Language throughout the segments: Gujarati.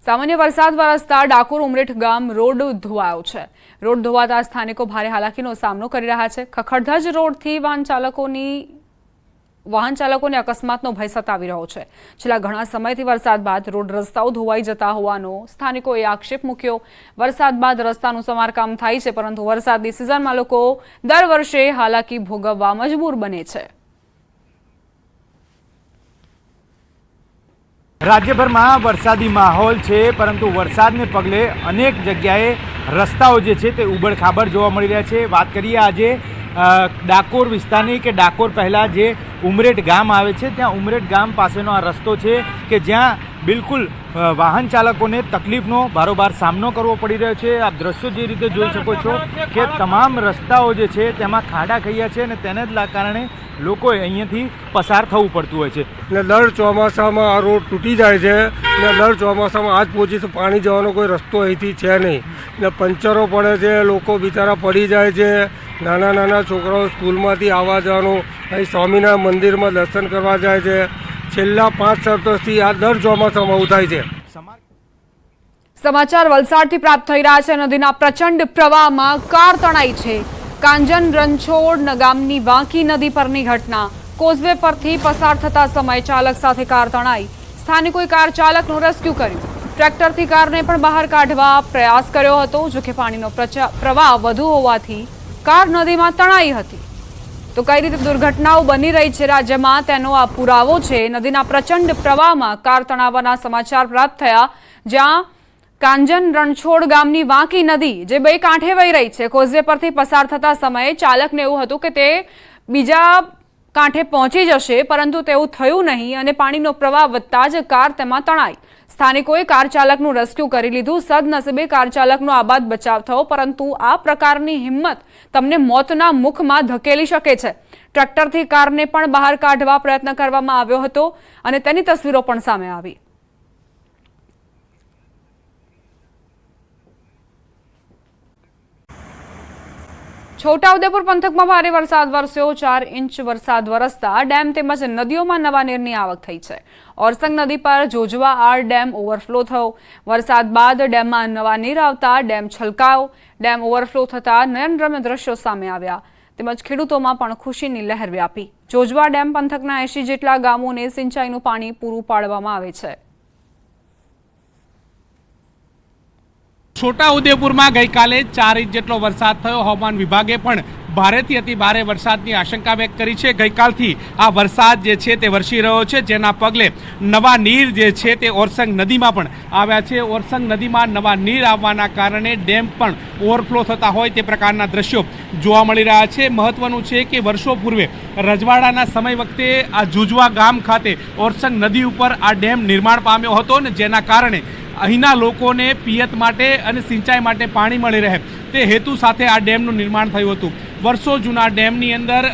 સામાન્ય વરસાદ વરસતા ડાકોર ઉમરેઠ ગામ રોડ ધોવાયો છે। રોડ ધોવાતા સ્થાનિકો ભારે હાલાકીનો સામનો કરી રહ્યા છે। ખખડધજ રોડથી વાહન ચાલકોને અકસ્માતનો ભય સતાવી રહ્યો છે। છેલ્લા ઘણા સમયથી વરસાદ બાદ રોડ રસ્તાઓ ધોવાઈ જતા હોવાનો સ્થાનિકોએ આક્ષેપ મૂક્યો। વરસાદ બાદ રસ્તાનું સમારકામ થાય છે, પરંતુ વરસાદની સિઝનમાં લોકો દર વર્ષે હાલાકી ભોગવવા મજબૂર બને છે। રાજ્યભરમાં વરસાદી માહોલ છે, પરંતુ વરસાદને પગલે અનેક જગ્યાએ રસ્તાઓ જે છે તે ઉબડખાબડ જોવા મળી રહ્યા છે। વાત કરીએ આજે ડાકોર વિસ્તારની કે ડાકોર પહેલાં જે ઉમરેઠ ગામ આવે છે, ત્યાં ઉમરેઠ ગામ પાસેનો આ રસ્તો છે કે જ્યાં બિલકુલ વાહન ચાલકોને તકલીફનો બારોબાર સામનો કરવો પડી રહ્યો છે। આપ દ્રશ્યો જે રીતે જોઈ શકો છો કે તમામ રસ્તાઓ જે છે તેમાં ખાડા ખૈયા છે અને તેને જ કારણે લોકોએ અહીંયાથી પસાર થવું પડતું હોય છે। ને દર ચોમાસામાં આ રોડ તૂટી જાય છે ને દર ચોમાસામાં આજ પહોંચી પાણી જવાનો કોઈ રસ્તો અહીંથી છે નહીં ને પંચરો પડે છે, લોકો બિચારા પડી જાય છે। નાના નાના છોકરાઓ સ્કૂલમાંથી આવવા જવાનું અહીં સ્વામિનારાયણ મંદિરમાં દર્શન કરવા જાય છે। છેલ્લા 5 વર્ષથી આ દર ચોમાસામાં આવું થાય છે। સમાચાર વલસાડથી પ્રાપ્ત થઈ રહ્યા છે। નદીના પ્રચંડ પ્રવાહમાં કાર તણાઈ છે। કાંજન રણછોડ ગામની વાંકી નદી પરની ઘટના। કોઝવે પરથી પસાર થતા સમયે ચાલક સાથે કાર તણાઈ। સ્થાનિકોએ કાર ચાલકનું રેસ્ક્યુ કર્યું। ટ્રેક્ટરથી કારને પણ બહાર કાઢવા પ્રયાસ કર્યો હતો, જોકે પાણીનો પ્રવાહ વધુ હોવાથી કાર નદીમાં તણાઈ હતી। તો કઈ રીતે દુર્ઘટનાઓ બની રહી છે રાજ્યમાં તેનો આ પુરાવો છે। નદીના પ્રચંડ પ્રવાહમાં કાર તણાવવાના સમાચાર પ્રાપ્ત થયા, જ્યાં કાંજન રણછોડ ગામની વાંકી નદી જે બે કાંઠે વહી રહી છે। કોઝવે પરથી પસાર થતા સમયે ચાલકને એવું હતું કે તે બીજા કાંઠે પહોંચી જશે, પરંતુ તેવું થયું નહીં અને પાણીનો પ્રવાહ વધતા જ કાર તેમાં તણાઈ। સ્થાનિકોએ કાર ચાલકનું રેસ્ક્યુ કરી લીધું। સદનસીબે કાર ચાલકનો આબાદ બચાવ થયો, પરંતુ આ પ્રકારની હિંમત તમને મોતના મુખમાં ધકેલી શકે છે। ટ્રેક્ટરથી કારને પણ બહાર કાઢવા પ્રયત્ન કરવામાં આવ્યો હતો અને તેની તસવીરો પણ સામે આવી। છોટાઉદેપુર પંથકમાં ભારે વરસાદ વરસ્યો। 4 ઇંચ વરસાદ વરસતા ડેમ તેમજ નદીઓમાં નવા નીરની આવક થઈ છે। ઓરસંગ નદી પર જોજવા આર ડેમ ઓવરફ્લો થયો। વરસાદ બાદ ડેમમાં નવા નીર આવતા ડેમ છલકાયો। ડેમ ઓવરફ્લો થતા નયનરમ્ય દ્રશ્યો સામે આવ્યા, તેમજ ખેડૂતોમાં પણ ખુશીની લહેર વ્યાપી। જોજવા ડેમ પંથકના 80 જેટલા ગામોને સિંચાઈનું પાણી પૂરું પાડવામાં આવે છે। છોટાઉદેપુરમાં ગઈકાલે 4 ઇંચ જેટલો વરસાદ થયો। હવામાન વિભાગે પણ ભારેથી અતિ ભારે વરસાદની આશંકા વ્યક્ત કરી છે। ગઈકાલથી આ વરસાદ જે છે તે વરસી રહ્યો છે, જેના પગલે નવા નીર જે છે તે ઓરસંગ નદીમાં પણ આવ્યા છે। ઓરસંગ નદીમાં નવા નીર આવવાના કારણે ડેમ પણ ઓવરફ્લો થતા હોય તે પ્રકારના દ્રશ્યો જોવા મળી રહ્યા છે। મહત્વનું છે કે વર્ષો પૂર્વે રજવાડાના સમય વખતે આ જુજવા ગામ ખાતે ઓરસંગ નદી ઉપર આ ડેમ નિર્માણ પામ્યો હતો ને જેના કારણે અહીંના લોકોને પિયત માટે અને સિંચાઈ માટે પાણી મળી રહે તે હેતુ સાથે આ ડેમનું નિર્માણ થયું હતું। વર્ષો જૂના ડેમની અંદર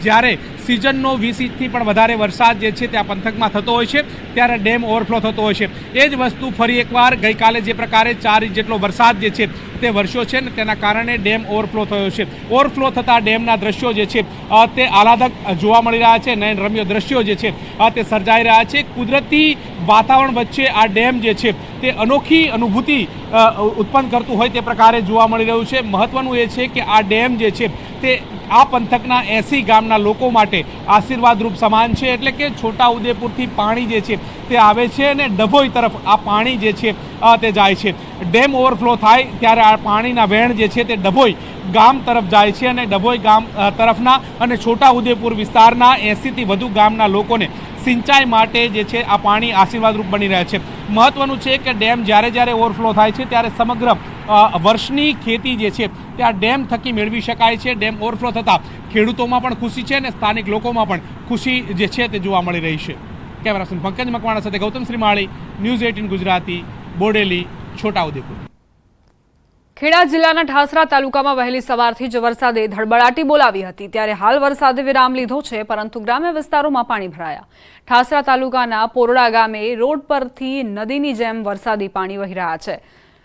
જ્યારે સિઝનનો 20 ઇંચથી પણ વધારે વરસાદ જે છે તે આ પંથકમાં થતો હોય છે, ત્યારે ડેમ ઓવરફ્લો થતો હોય છે। એ જ વસ્તુ ફરી એકવાર ગઈકાલે જે પ્રકારે 4 ઇંચ જેટલો વરસાદ જે છે તે વરસ્યો છે ને તેના કારણે ડેમ ઓવરફ્લો થયો છે। ઓવરફ્લો થતા ડેમના દ્રશ્યો જે છે તે આહલાદક જોવા મળી રહ્યા છે। નયનરમ્ય દ્રશ્યો જે છે તે સર્જાઈ રહ્યા છે। કુદરતી વાતાવરણ વચ્ચે આ ડેમ જે છે તે અનોખી અનુભૂતિ ઉત્પન્ન કરતું હોય તે પ્રકારે જોવા મળી રહ્યું છે। મહત્વનું એ છે કે આ ડેમ જે છે તે આ પંથકના 80 ગામના લોકો માટે આશીર્વાદરૂપ સમાન છે। એટલે કે છોટાઉદેપુરથી પાણી જે છે તે આવે છે અને ડભોઈ તરફ આ પાણી જે છે તે જાય છે। ડેમ ઓવરફ્લો થાય ત્યારે આ પાણીના વહેણ જે છે તે ડભોઈ ગામ તરફ જાય છે અને ડભોઈ ગામ તરફના અને છોટાઉદેપુર વિસ્તારના 80થી વધુ ગામના લોકોને સિંચાઈ માટે જે છે આ પાણી આશીર્વાદરૂપ બની રહ્યા છે। મહત્વનું છે કે ડેમ જ્યારે ઓવરફ્લો થાય છે ત્યારે સમગ્ર વર્ષની ખેતી જે છે તે આ ડેમ થકી મેળવી શકાય છે। ડેમ ઓવરફ્લો થતાં ખેડૂતોમાં પણ ખુશી છે અને સ્થાનિક લોકોમાં પણ ખુશી જે છે તે જોવા મળી રહી છે। કેમેરા પર્સન પંકજ મકવાણા સાથે ગૌતમ શ્રીમાળી, ન્યૂઝ 18 ગુજરાતી, બોડેલી, છોટાઉદેપુર। ખેડા જિલ્લાના ઠાસરા તાલુકામાં વહેલી સવારથી જ વરસાદે ધડબડાટી બોલાવી હતી, ત્યારે હાલ વરસાદે વિરામ લીધો છે, પરંતુ ગ્રામ્ય વિસ્તારોમાં પાણી ભરાયા। ઠાસરા તાલુકાના પોરડા ગામે રોડ પરથી નદીની જેમ વરસાદી પાણી વહી રહ્યા છે।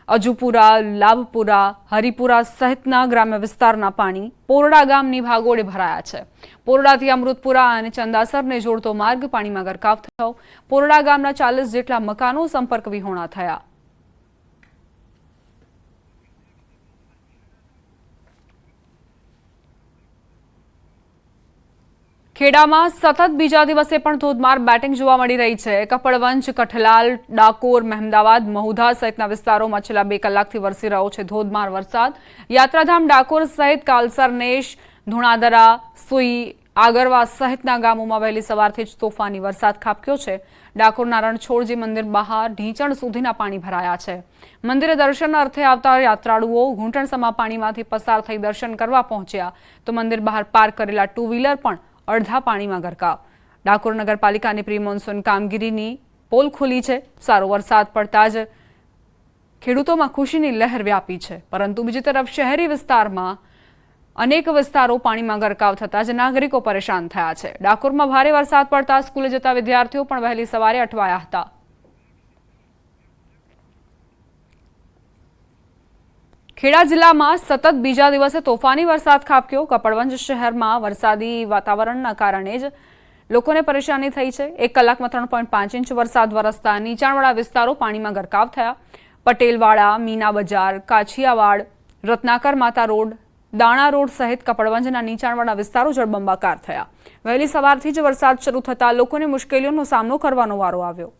અજુપુરા, લાભપુરા, હરિપુરા સહિતના ગ્રામ્ય વિસ્તારના પાણી પોરડા ગામની ભાગોળે ભરાયા છે। પોરડાથી અમૃતપુરા અને ચંદાસરને જોડતો માર્ગ પાણીમાં ગરકાવ થયો। પોરડા ગામના 40 જેટલા મકાનો સંપર્ક વિહોણા થયા। ખેડામાં સતત બીજા દિવસે પણ ધોધમાર બેટિંગ જોવા મળી રહી છે. કપડવંજ, કઠલાલ, ડાકોર, મહેમદાવાદ, મહુધા સહિતના વિસ્તારોમાં છેલ્લા 2 કલાકથી વરસી રહ્યો છે ધોધમાર વરસાદ. યાત્રાધામ ડાકોર સહિત કાલસરનેશ, ધુણાદરા, સુઈ, આગરવા સહિતના ગામોમાં વહેલી સવારથી જ તોફાની વરસાદ ખાબક્યો છે. ડાકોરના રણછોડજી મંદિર બહાર ઢીંચણ સુધીના પાણી ભરાયા છે. મંદિરે દર્શન અર્થે આવતા યાત્રાળુઓ ઘૂંટણસમા પાણીમાંથી પસાર થઈ દર્શન કરવા પહોંચ્યા તો મંદિર બહાર પાર્ક કરેલા 2 વ્હીલર પણ અડધા પાણીમાં ગરકાવ. ડાકોર નગરપાલિકાની પ્રી મોન્સૂન કામગીરીની પોલ ખુલી છે. સારો વરસાદ પડતા જ ખેડૂતોમાં ખુશીની લહેર વ્યાપી છે, પરંતુ બીજી તરફ શહેરી વિસ્તારમાં અનેક વિસ્તારો પાણીમાં ગરકાવ થતા જ નાગરિકો પરેશાન થયા છે. ડાકોરમાં ભારે વરસાદ પડતા સ્કૂલે જતા વિદ્યાર્થીઓ પણ વહેલી સવારે અટવાયા હતા. ખેડા જિલ્લામાં સતત બીજા દિવસે તોફાની વરસાદ ખાબક્યો. કપડવંજ શહેરમાં વરસાદી વાતાવરણના કારણે જ લોકોને પરેશાની થઈ છે. 1 કલાકમાં 3.5 ઇંચ વરસાદ વરસતા નીચાણવાળા વિસ્તારો પાણીમાં ગરકાવ થયા. પટેલવાડા, મીના બજાર, કાછિયાવાડ, રત્નાકર માતા રોડ, દાણા રોડ સહિત કપડવંજના નીચાણવાળા વિસ્તારો જળબંબાકાર થયા. વહેલી સવારથી જ વરસાદ શરૂ થતાં લોકોને મુશ્કેલીઓનો સામનો કરવાનો વારો આવ્યો.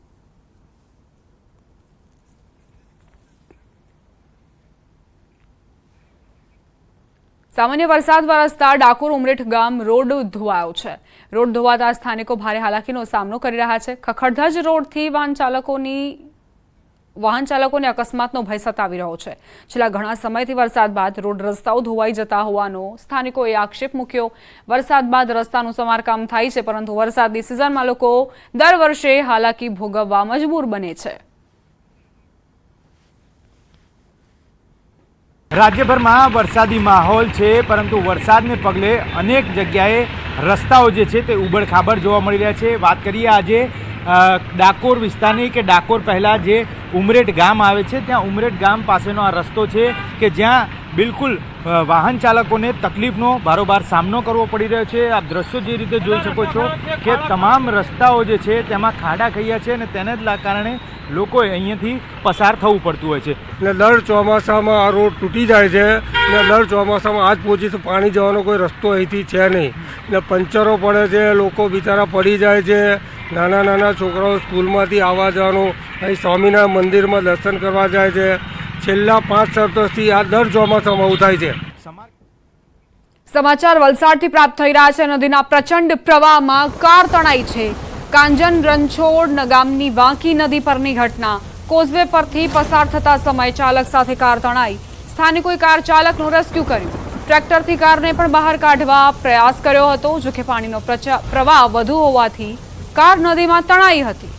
સામાન્ય વરસાદ વરસતા ડાકોર ઉમરેઠ ગામ રોડ ધોવાયો છે. રોડ ધોવાતા સ્થાનિકો ભારે હાલાકીનો સામનો કરી રહ્યા છે. ખખડધજ રોડથી વાહન ચાલકોને અકસ્માતનો ભય સતાવી રહ્યો છે. છેલ્લા ઘણા સમયથી વરસાદ બાદ રોડ રસ્તાઓ ધોવાઈ જતા હોવાનો સ્થાનિકોએ આક્ષેપ મૂક્યો. વરસાદ બાદ રસ્તાનું સમારકામ થાય છે, પરંતુ વરસાદની સિઝનમાં લોકો દર વર્ષે હાલાકી ભોગવવા મજબૂર બને છે. રાજ્યભરમાં વરસાદી માહોલ છે, પરંતુ વરસાદને પગલે અનેક જગ્યાએ રસ્તાઓ જે છે તે ઉબડખાબડ જોવા મળી રહ્યા છે. વાત કરીએ આજે ડાકોર વિસ્તારની કે ડાકોર પહેલાં જે ઉમરેઠ ગામ આવે છે, ત્યાં ઉમરેઠ ગામ પાસેનો આ રસ્તો છે કે જ્યાં બિલકુલ વાહન ચાલકોને તકલીફનો બારોબાર સામનો કરવો પડી રહ્યો છે. આપ દ્રશ્યો જે રીતે જોઈ શકો છો કે તમામ રસ્તાઓ જે છે તેમાં ખાડા ખૈયા છે અને તેને જ કારણે લોકોએ અહીંયાથી પસાર થવું પડતું હોય છે. ને દર ચોમાસામાં આ રોડ તૂટી જાય છે ને દર ચોમાસામાં આજ પહોંચી તો પાણી જવાનો કોઈ રસ્તો અહીંથી છે નહીં. ને પંચરો પડે છે, લોકો બિચારા પડી જાય છે. નાના નાના છોકરાઓ સ્કૂલમાંથી આવવા જવાનું, અહીં સ્વામિનારાયણ મંદિરમાં દર્શન કરવા જાય છે. છેલ્લા 5 વર્ષથી આ દર ચોમાસામાં આવું થાય છે. સમાચાર વલસાડથી પ્રાપ્ત થઈ રહ્યા છે. નદીના પ્રચંડ પ્રવાહમાં કાર તણાઈ છે. કાંજન રણછોડ ગામની વાંકી નદી પરની ઘટના. કોઝવે પરથી પસાર થતા સમયે ચાલક સાથે કાર તણાઈ. સ્થાનિકોએ કાર ચાલકનું રેસ્ક્યુ કર્યું. ટ્રેક્ટરથી કારને પણ બહાર કાઢવા પ્રયાસ કર્યો હતો, જોકે પાણીનો પ્રવાહ વધુ હોવાથી કાર નદીમાં તણાઈ હતી.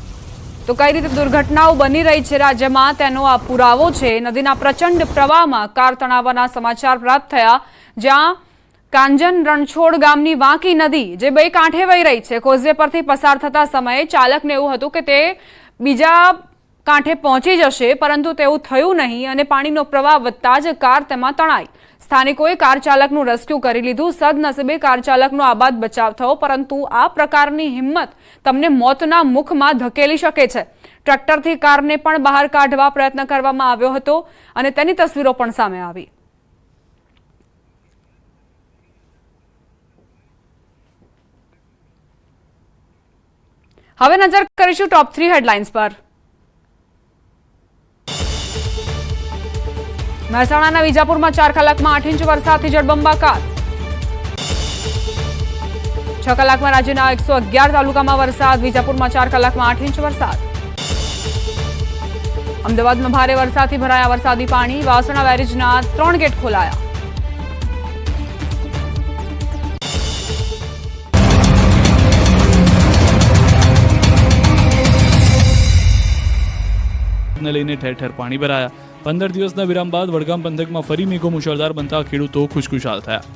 તો કઈ રીતે દુર્ઘટનાઓ બની રહી છે રાજ્યમાં તેનો આ પુરાવો છે. નદીના પ્રચંડ પ્રવાહમાં કાર તણાવવાના સમાચાર પ્રાપ્ત થયા, જ્યાં કાંજન રણછોડ ગામની વાંકી નદી જે 2 કાંઠે વહી રહી છે. કોઝવે પરથી પસાર થતા સમયે ચાલકને એવું હતું કે તે બીજા કાંઠે પહોંચી જશે, પરંતુ તેવું થયું નહીં અને પાણીનો પ્રવાહ વધતા જ કાર તેમાં તણાઈ. સ્થાનિકોએ કાર ચાલકનું રેસ્ક્યુ કરી લીધું. સદનસીબે કાર ચાલકનો આબાદ બચાવ થયો, પરંતુ આ પ્રકારની હિંમત તમને મોતના મુખમાં ધકેલી શકે છે. ટ્રેક્ટરથી કારને પણ બહાર કાઢવા પ્રયત્ન કરવામાં આવ્યો હતો અને તેની તસવીરો પણ સામે આવી. હવે નજર કરીશું ટોપ 3 હેડલાઇન્સ પર. મહેસાણાના વિજાપુરમાં 4 કલાકમાં 8 ઇંચ વરસાદથી જળબંબાકાર. 6 કલાકમાં રાજ્યના 111 તાલુકામાં વરસાદ. વિજાપુરમાં 4 કલાકમાં 8 ઇંચ વરસાદ. અમદાવાદમાં ભારે વરસાદથી ભરાયા વરસાદી પાણી. વાસણા બેરેજના 3 ગેટ ખોલાયા. ને લઈને ઠેર ઠેર પાણી ભરાયા. 15 દિવસના વિરામ બાદ વડગામ પંથકમાં ફરી મેઘો મુશળધાર બનતા ખેડૂતો ખુશખુશાલ થયા.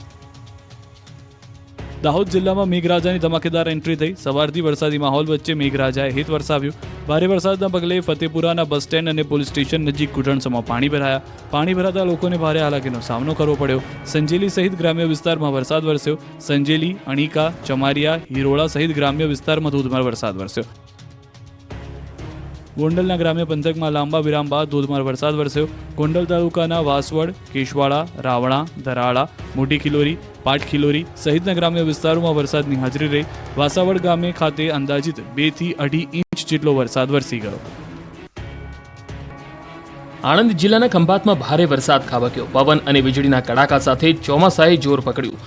દાહોદ જિલ્લામાં મેઘરાજાની ધમાકેદાર એન્ટ્રી થઈ. સવારથી વરસાદી માહોલ વચ્ચે મેઘરાજાએ હિત વરસાવ્યું. ભારે વરસાદના પગલે ફતેપુરાના બસ સ્ટેન્ડ અને પોલીસ સ્ટેશન નજીક ઘૂંટણસમાં પાણી ભરાયા. પાણી ભરાતા લોકોને ભારે હાલાકીનો સામનો કરવો પડ્યો. સંજેલી સહિત ગ્રામ્ય વિસ્તારમાં વરસાદ વરસ્યો. સંજેલી, અણીકા, ચમારિયા, હિરોળા સહિત ગ્રામ્ય વિસ્તારમાં ધોધમાર વરસાદ વરસ્યો. ગોંડલના ગ્રામ્ય પંથકમાં લાંબા વિરામ બાદ ધોધમાર વરસાદ વરસ્યો. ગોંડલ તાલુકાના વાસવડ, કેશવાડા, રાવણા, ધરાળા, મોટી ખિલોરી, પાટખીલોરી સહિતના ગ્રામ્ય વિસ્તારોમાં વરસાદની હાજરી રહી. વાસાવડ ગામે ખાતે અંદાજિત 2 થી 2.5 ઇંચ જેટલો વરસાદ વરસી ગયો. આણંદ જિલ્લાના ખંભાતમાં ભારે વરસાદ ખાબક્યો. પવન અને વીજળીના કડાકા સાથે ચોમાસાએ જોર પકડ્યું.